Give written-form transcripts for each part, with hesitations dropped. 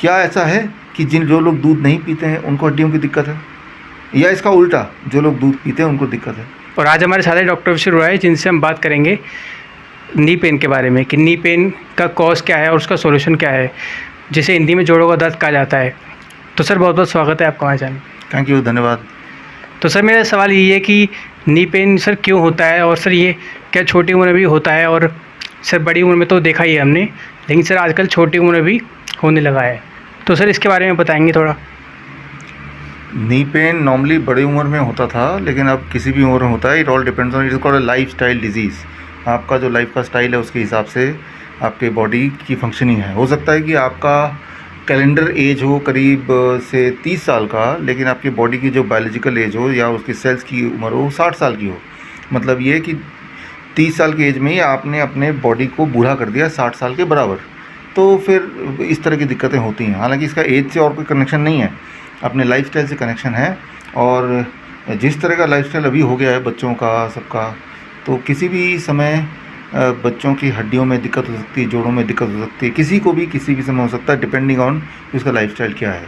क्या ऐसा है कि जो लोग दूध नहीं पीते हैं उनको हड्डियों की दिक्कत है, या इसका उल्टा जो लोग दूध पीते हैं उनको दिक्कत है? और आज हमारे साथ डॉक्टर विशु रॉय जिनसे हम बात करेंगे नी पेन के बारे में कि नी पेन का कॉज क्या है और उसका सॉल्यूशन क्या है, जिसे हिंदी में जोड़ों का दर्द कहा जाता है। तो सर बहुत बहुत स्वागत है आपका हमारे चैनल। थैंक यू, धन्यवाद। तो सर मेरा सवाल ये है कि नी पेन सर क्यों होता है, और सर ये क्या छोटी उम्र में भी होता है? और सर बड़ी उम्र में तो देखा ही है हमने, लेकिन सर आजकल छोटी उम्र में भी होने लगा है, तो सर इसके बारे में बताएंगे थोड़ा? नी पेन नॉर्मली बड़ी उम्र में होता था, लेकिन अब किसी भी उम्र में होता है। It all depends on, it is called a life style disease. आपका जो लाइफ का स्टाइल है उसके हिसाब से आपके बॉडी की फंक्शनिंग है। हो सकता है कि आपका कैलेंडर एज हो करीब से 30 साल का, लेकिन आपकी बॉडी की जो बायोलॉजिकल एज हो या उसकी सेल्स की उम्र हो 60 साल की हो। मतलब ये कि 30 साल की एज में ही आपने अपने बॉडी को बूढ़ा कर दिया 60 साल के बराबर, तो फिर इस तरह की दिक्कतें होती हैं। हालांकि इसका एज से और कोई कनेक्शन नहीं है, अपने लाइफस्टाइल से कनेक्शन है। और जिस तरह का लाइफस्टाइल अभी हो गया है बच्चों का सबका, तो किसी भी समय बच्चों की हड्डियों में दिक्कत हो सकती है, जोड़ों में दिक्कत हो सकती है, किसी को भी किसी भी समय हो सकता है, डिपेंडिंग ऑन उसका लाइफस्टाइल क्या है।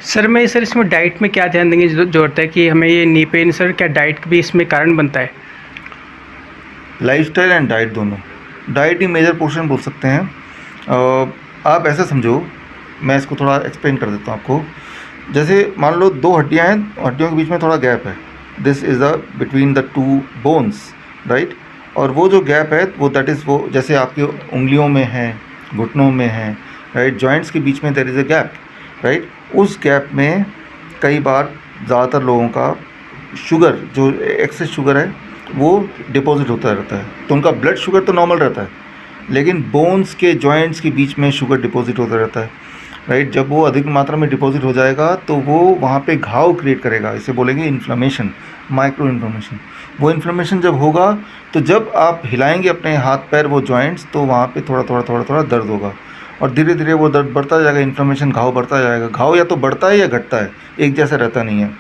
सर इसमें डाइट में क्या ध्यान देंगे जरूरत है कि हमें ये नी पेन, सर क्या डाइट भी इसमें कारण बनता है? लाइफस्टाइल एंड डाइट दोनों, डाइट ही मेजर पोर्शन बोल सकते हैं। आप ऐसा समझो, मैं इसको थोड़ा एक्सप्लेन कर देता हूँ आपको। जैसे मान लो दो हड्डियाँ हैं, हड्डियों के बीच में थोड़ा गैप है, this is the between the two bones, right. और वो जो गैप है वो दैट इज़, वो जैसे आपकी उंगलियों में है, घुटनों में है, राइट, जॉइंट्स के बीच में there is a gap, right. उस गैप में कई बार ज़्यादातर लोगों का शुगर, जो एक्सेस शुगर है, वो डिपॉजिट होता रहता है। तो उनका ब्लड शुगर तो नॉर्मल रहता है, लेकिन बोन्स के जॉइंट्स के बीच में शुगर डिपॉजिट होता रहता है, राइट। जब वो अधिक मात्रा में डिपॉजिट हो जाएगा तो वो वहाँ पे घाव क्रिएट करेगा, इसे बोलेंगे इन्फ्लेमेशन, माइक्रो इन्फ्लेमेशन। वो इन्फ्लेमेशन जब होगा तो जब आप हिलाएंगे अपने हाथ पैर वो जॉइंट्स, तो वहाँ पे थोड़ा थोड़ा थोड़ा थोड़ा दर्द होगा, और धीरे धीरे वो दर्द बढ़ता जाएगा, इन्फ्लेमेशन, घाव बढ़ता जाएगा। घाव या तो बढ़ता है या घटता है, एक जैसा रहता नहीं है।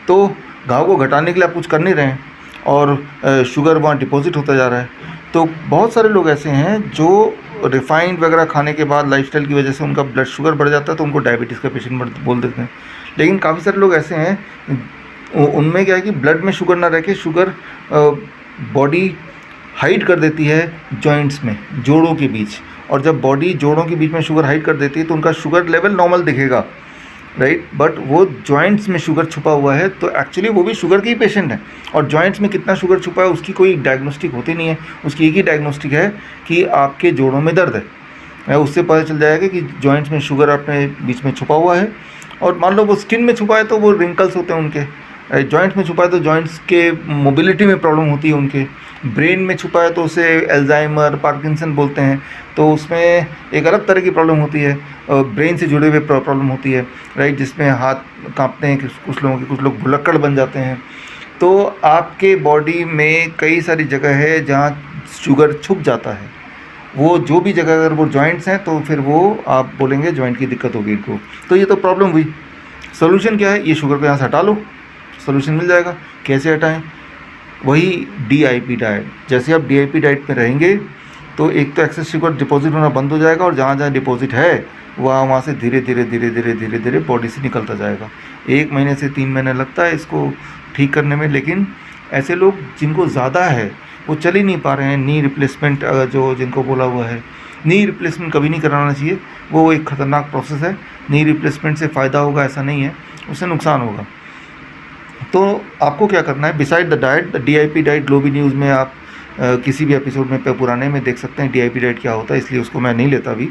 तो घाव को घटाने के लिए आप कुछ कर नहीं रहे हैं, और शुगर वहाँ डिपॉजिट होता जा रहा है। तो बहुत सारे लोग ऐसे हैं जो रिफाइंड वगैरह खाने के बाद लाइफस्टाइल की वजह से उनका ब्लड शुगर बढ़ जाता है, तो उनको डायबिटीज़ का पेशेंट बोल देते हैं। लेकिन काफ़ी सारे लोग ऐसे हैं, उनमें क्या है कि ब्लड में शुगर ना रह के शुगर बॉडी हाइड कर देती है जॉइंट्स में, जोड़ों के बीच। और जब बॉडी जोड़ों के बीच में शुगर हाइड कर देती है तो उनका शुगर लेवल नॉर्मल दिखेगा, राइट। बट वो जॉइंट्स में शुगर छुपा हुआ है, तो एक्चुअली वो भी शुगर के ही पेशेंट है। और जॉइंट्स में कितना शुगर छुपा है उसकी कोई डायग्नोस्टिक होती नहीं है, उसकी एक ही डायग्नोस्टिक है कि आपके जोड़ों में दर्द है। उससे पता चल जाएगा कि जॉइंट्स में शुगर अपने बीच में छुपा हुआ है। और मान लो वो स्किन में छुपा है तो वो रिंकल्स होते हैं उनके, जॉइंट्स में छुपा है तो जॉइंट्स के मोबिलिटी में प्रॉब्लम होती है उनके। ब्रेन में छुपा है तो उसे एल्जाइमर, पार्किंसन बोलते हैं, तो उसमें एक अलग तरह की प्रॉब्लम होती है, ब्रेन से जुड़े हुए प्रॉब्लम होती है, राइट, जिसमें हाथ कांपते हैं कुछ लोगों के, कुछ लोग भुलक्कड़ बन जाते हैं। तो आपके बॉडी में कई सारी जगह है जहाँ शुगर छुप जाता है। वो जो भी जगह अगर वो जॉइंट्स हैं तो फिर वो आप बोलेंगे जॉइंट की दिक्कत होगी इनको। तो ये तो प्रॉब्लम हुई। सोल्यूशन क्या है? ये शुगर को यहाँ से हटा लो, सोल्यूशन मिल जाएगा। कैसे हटाएं? वही DIP डाइट। जैसे आप DIP डाइट में रहेंगे तो एक तो एक्सेस शुगर डिपॉजिट होना बंद हो जाएगा, और जहाँ जहाँ डिपॉजिट है वहाँ से धीरे धीरे धीरे धीरे धीरे धीरे बॉडी से निकलता जाएगा। 1 महीने से 3 महीने लगता है इसको ठीक करने में। लेकिन ऐसे लोग जिनको ज़्यादा है वो चल ही नहीं पा रहे हैं, नी रिप्लेसमेंट जो जिनको बोला हुआ है, नी रिप्लेसमेंट कभी नहीं कराना चाहिए। वो एक ख़तरनाक प्रोसेस है। नी रिप्लेसमेंट से फ़ायदा होगा ऐसा नहीं है, उससे नुकसान होगा। तो आपको क्या करना है, beside the diet, the DIP diet ग्लोबी न्यूज़ में आप किसी भी एपिसोड में पुराने में देख सकते हैं DIP डाइट क्या होता है, इसलिए उसको मैं नहीं लेता अभी।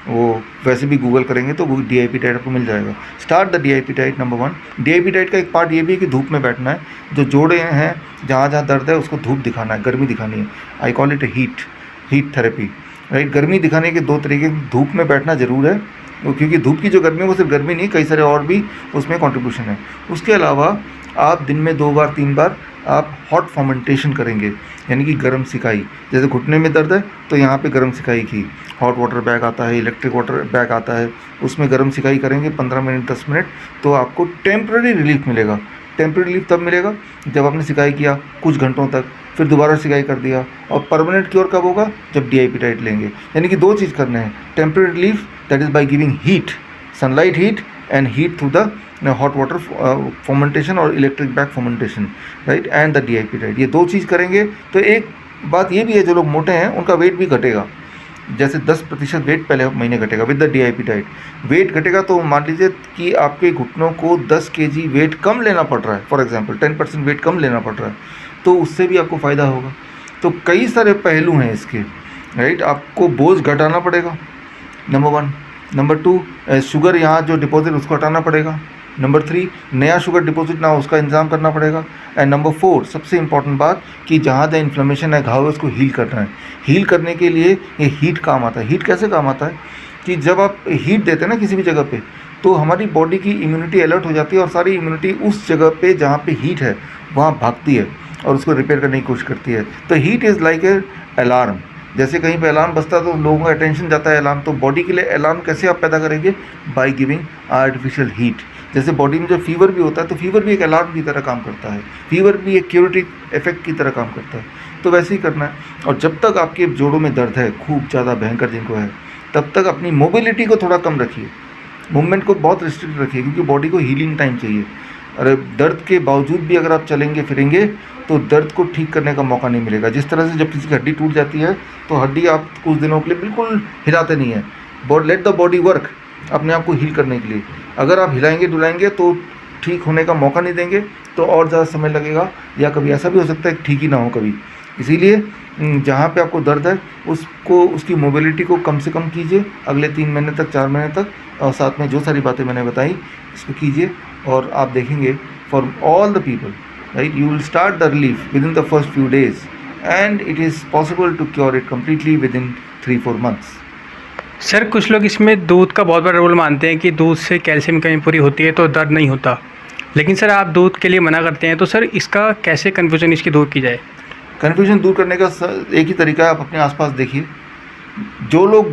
वो वैसे भी गूगल करेंगे तो वो DIP डाइट आपको मिल जाएगा। Start the DIP diet number 1। DIP diet का एक पार्ट ये भी है कि धूप में बैठना है। जो जोड़े हैं जहाँ जहाँ दर्द है उसको धूप दिखाना है, गर्मी दिखानी है। I call it heat therapy, right. गर्मी दिखाने के 2 तरीके, धूप में बैठना ज़रूर है, क्योंकि धूप की जो गर्मी है वो सिर्फ गर्मी नहीं, कई सारे और भी उसमें कंट्रीब्यूशन है। उसके अलावा आप दिन में 2 बार 3 बार आप हॉट फर्मेंटेशन करेंगे, यानी कि गर्म सिकाई। जैसे घुटने में दर्द है तो यहाँ पे गर्म सिकाई की, हॉट वाटर बैग आता है, इलेक्ट्रिक वाटर बैग आता है, उसमें गर्म सिकाई करेंगे 15 मिनट 10 मिनट, तो आपको टेम्प्रेरी रिलीफ मिलेगा। टेम्प्रेरी रिलीफ तब मिलेगा जब आपने सिकाई किया कुछ घंटों तक, फिर दोबारा सिकाई कर दिया। और परमानेंट क्योर कब होगा? जब DIP डाइट लेंगे। यानी कि 2 चीज़ करने हैं, temporary relief that is by giving heat, sunlight heat and heat through the hot water fermentation और electric back fermentation, right, and the DIP diet. ये 2 चीज़ करेंगे तो एक बात ये भी है, जो लोग मोटे हैं उनका वेट भी घटेगा। जैसे 10% वेट पहले महीने घटेगा with the DIP diet. Weight घटेगा तो मान लीजिए कि आपके घुटनों को 10 kg वेट कम लेना पड़ रहा है, फॉर एग्जांपल 10% वेट कम लेना पड़ रहा है, तो उससे भी आपको फ़ायदा होगा। तो कई सारे पहलू हैं इसके, राइट। आपको बोझ घटाना पड़ेगा, नंबर 1। नंबर 2, शुगर यहाँ जो डिपॉजिट उसको हटाना पड़ेगा। नंबर 3, नया शुगर डिपॉजिट ना हो उसका इंतज़ाम करना पड़ेगा। एंड नंबर 4, सबसे इम्पॉर्टेंट बात कि जहाँ जहाँ इन्फ्लेमेशन है, घाव है, उसको हील करना है। हील करने के लिए ये हीट काम आता है। हीट कैसे काम आता है कि जब आप हीट देते हैं ना किसी भी जगह पे, तो हमारी बॉडी की इम्यूनिटी अलर्ट हो जाती है और सारी इम्यूनिटी उस जगह पे जहाँ पे हीट है वहाँ भागती है और उसको रिपेयर करने की कोशिश करती है। तो heat is like a alarm. जैसे कहीं पे अलार्म बजता है तो लोगों का अटेंशन जाता है अलार्म, तो बॉडी के लिए अलार्म कैसे आप पैदा करेंगे? By giving artificial heat. जैसे बॉडी में जब फीवर भी होता है तो फीवर भी एक अलार्म की तरह काम करता है, फीवर भी एक क्यूरेटिव इफेक्ट की तरह काम करता है। तो वैसे ही करना है। और जब तक आपके जोड़ों में दर्द है, खूब ज़्यादा भयंकर जिनको है, तब तक अपनी मोबिलिटी को थोड़ा कम रखिए, मूवमेंट को बहुत रिस्ट्रिक्ट रखिए, क्योंकि बॉडी को हीलिंग टाइम चाहिए। अरे दर्द के बावजूद भी अगर आप चलेंगे फिरेंगे तो दर्द को ठीक करने का मौका नहीं मिलेगा। जिस तरह से जब किसी की हड्डी टूट जाती है तो हड्डी आप कुछ दिनों के लिए बिल्कुल हिलाते नहीं है, लेट द बॉडी वर्क, अपने आप को हील करने के लिए। अगर आप हिलाएंगे डुलाएंगे तो ठीक होने का मौका नहीं देंगे तो और ज़्यादा समय लगेगा, या कभी ऐसा भी हो सकता है कि ठीक ही ना हो कभी। इसीलिए जहाँ पे आपको दर्द है उसको, उसकी मोबिलिटी को कम से कम कीजिए अगले 3 महीने तक, 4 महीने तक, और साथ में जो सारी बातें मैंने बताई इसको कीजिए और आप देखेंगे for all the people, right, you will start the relief within the first few days and it is possible to cure it completely within 3-4 months. Sir कुछ लोग इसमें दूध का बहुत बड़ा रोल मानते हैं कि दूध से कैल्शियम की कमी पूरी होती है तो दर्द नहीं होता, लेकिन सर आप दूध के लिए मना करते हैं, तो सर इसका कैसे कन्फ्यूजन इसकी दूर की जाए? कन्फ्यूजन दूर करने का एक ही तरीका है, आप अपने आसपास देखिए। जो लोग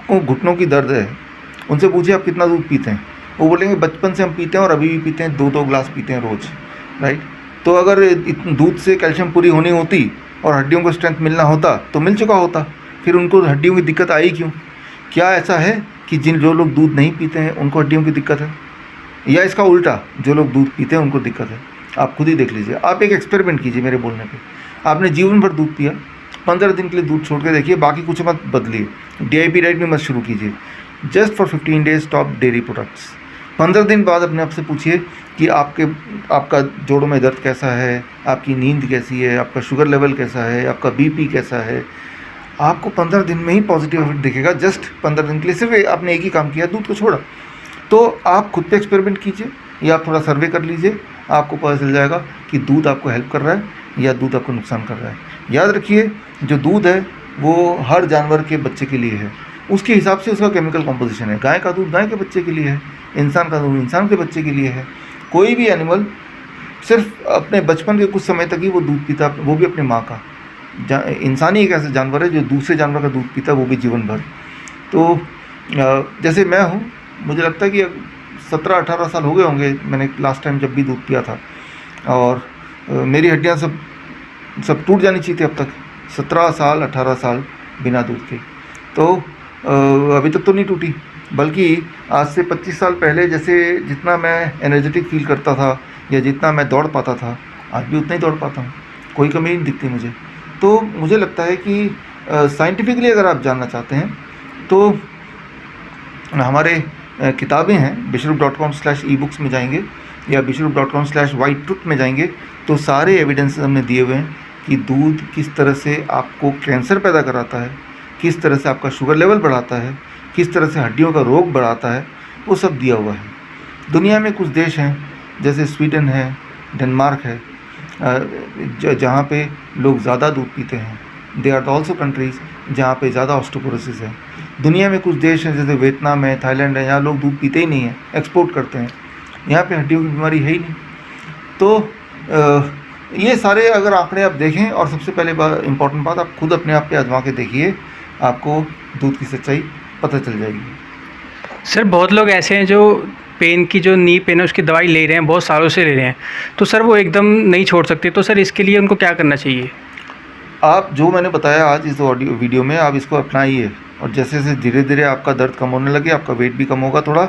को घुटनों की दर्द है उनसे पूछिए आप कितना दूध पीते हैं, वो बोलेंगे बचपन से हम पीते हैं और अभी भी पीते हैं, 2-2 ग्लास पीते हैं रोज़, राइट। तो अगर दूध से कैल्शियम पूरी होनी होती और हड्डियों को स्ट्रेंथ मिलना होता तो मिल चुका होता, फिर उनको हड्डियों की दिक्कत आई क्यों? क्या ऐसा है कि जो लोग दूध नहीं पीते हैं उनको हड्डियों की दिक्कत है, या इसका उल्टा जो लोग दूध पीते हैं उनको दिक्कत है? आप खुद ही देख लीजिए। आप एक एक्सपेरिमेंट कीजिए मेरे बोलने पे। आपने जीवन भर दूध पिया, 15 दिन के लिए दूध छोड़ के देखिए, बाकी कुछ मत बदलिए, DIP डाइट भी मत शुरू कीजिए। Just for 15 days stop dairy products. 15 दिन बाद अपने आप से पूछिए कि आपका जोड़ों में दर्द कैसा है, आपकी नींद कैसी है, आपका शुगर लेवल कैसा है, आपका BP कैसा है। आपको 15 दिन में ही पॉजिटिव इफेक्ट दिखेगा। जस्ट 15 दिन के लिए सिर्फ आपने एक ही काम किया, दूध को छोड़ा। तो आप खुद पे एक्सपेरिमेंट कीजिए या आप थोड़ा सर्वे कर लीजिए, आपको पता चल जाएगा कि दूध आपको हेल्प कर रहा है या दूध आपको नुकसान कर रहा है। याद रखिए, जो दूध है वो हर जानवर के बच्चे के लिए है, उसके हिसाब से उसका केमिकल कॉम्पोजिशन है। गाय का दूध गाय के बच्चे के लिए है, इंसान का दूध इंसान के बच्चे के लिए है। कोई भी एनिमल सिर्फ अपने बचपन के कुछ समय तक ही वो दूध पीता, वो भी अपनी माँ का। इंसान ही एक ऐसा जानवर है जो दूसरे जानवर का दूध पीता है, वो भी जीवन भर। तो जैसे मैं हूँ, मुझे लगता है कि 17-18 साल हो गए होंगे मैंने लास्ट टाइम जब भी दूध पिया था, और मेरी हड्डियाँ सब टूट जानी चाहिए थी अब तक। 17 साल 18 साल बिना दूध के, तो अभी तक तो नहीं टूटी। बल्कि आज से 25 साल पहले जैसे जितना मैं एनर्जेटिक फील करता था या जितना मैं दौड़ पाता था, आज भी उतना ही दौड़ पाता हूँ, कोई कमी नहीं दिखती मुझे। तो मुझे लगता है कि साइंटिफिकली अगर आप जानना चाहते हैं तो हमारे किताबें हैं, bishrup.com/ebooks में जाएंगे या bishrup.com/whitetruth में जाएंगे तो सारे एविडेंसेस हमने दिए हुए हैं कि दूध किस तरह से आपको कैंसर पैदा कराता है, किस तरह से आपका शुगर लेवल बढ़ाता है, किस तरह से हड्डियों का रोग बढ़ाता है, वो सब दिया हुआ है। दुनिया में कुछ देश हैं जैसे स्वीडन है, डेनमार्क है, जहाँ पे लोग ज़्यादा दूध पीते हैं। दे आर ऑल्सो कंट्रीज़ जहाँ पे ज़्यादा ऑस्टियोपोरोसिस है। दुनिया में कुछ देश हैं जैसे वियतनाम है, थाईलैंड है, यहाँ लोग दूध पीते ही नहीं हैं, एक्सपोर्ट करते हैं। यहाँ पे हड्डियों की बीमारी है ही नहीं। तो ये सारे अगर आंकड़े आप देखें, और सबसे पहले इम्पॉर्टेंट बात, आप खुद अपने आप पे आजमा के देखिए, आपको दूध की सच्चाई पता चल जाएगी। सर बहुत लोग ऐसे हैं जो पेन की, जो नी पेन है उसकी दवाई ले रहे हैं, बहुत सालों से ले रहे हैं, तो सर वो एकदम नहीं छोड़ सकते, तो सर इसके लिए उनको क्या करना चाहिए? आप जो मैंने बताया आज इस वीडियो में, आप इसको अपनाइए, और जैसे जैसे धीरे धीरे आपका दर्द कम होने लगे, आपका वेट भी कम होगा थोड़ा,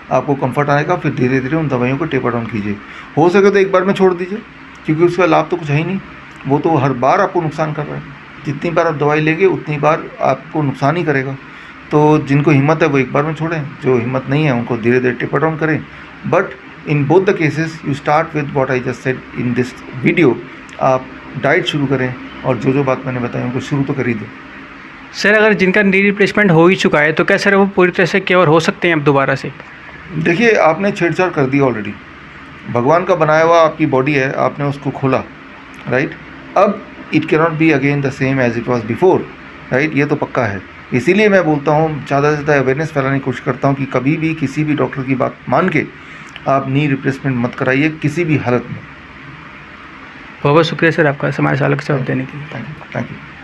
आपको कंफर्ट आएगा, फिर धीरे धीरे उन दवाइयों को टेपर डाउन कीजिए। हो सके तो एक बार में छोड़ दीजिए, क्योंकि उसका लाभ तो कुछ है ही नहीं, वो तो हर बार आपको नुकसान कर रहा है। जितनी बार आप दवाई लेंगे उतनी बार आपको नुकसान ही करेगा। तो जिनको हिम्मत है वो एक बार में छोड़ें, जो हिम्मत नहीं है उनको धीरे धीरे टेपर डाउन करें। But in both the cases you start with what I just said in this video. आप डाइट शुरू करें और जो बात मैंने बताई उनको शुरू तो कर ही दें। सर अगर जिनका नी रिप्लेसमेंट हो ही चुका है तो क्या सर वो पूरी तरह से क्योर हो सकते हैं अब दोबारा से? देखिए, आपने छेड़छाड़ कर दी ऑलरेडी, भगवान का बनाया हुआ आपकी बॉडी है, आपने उसको खोला, राइट। अब it can not be again the same as it was before, right. ये तो पक्का है। इसीलिए मैं बोलता हूँ, ज़्यादा से ज़्यादा अवेयरनेस फैलाने की कोशिश करता हूँ कि कभी भी किसी भी डॉक्टर की बात मान के आप नी रिप्लेसमेंट मत कराइए किसी भी हालत में। बहुत बहुत शुक्रिया सर आपका समाज चालक से जवाब देने के लिए। Thank you.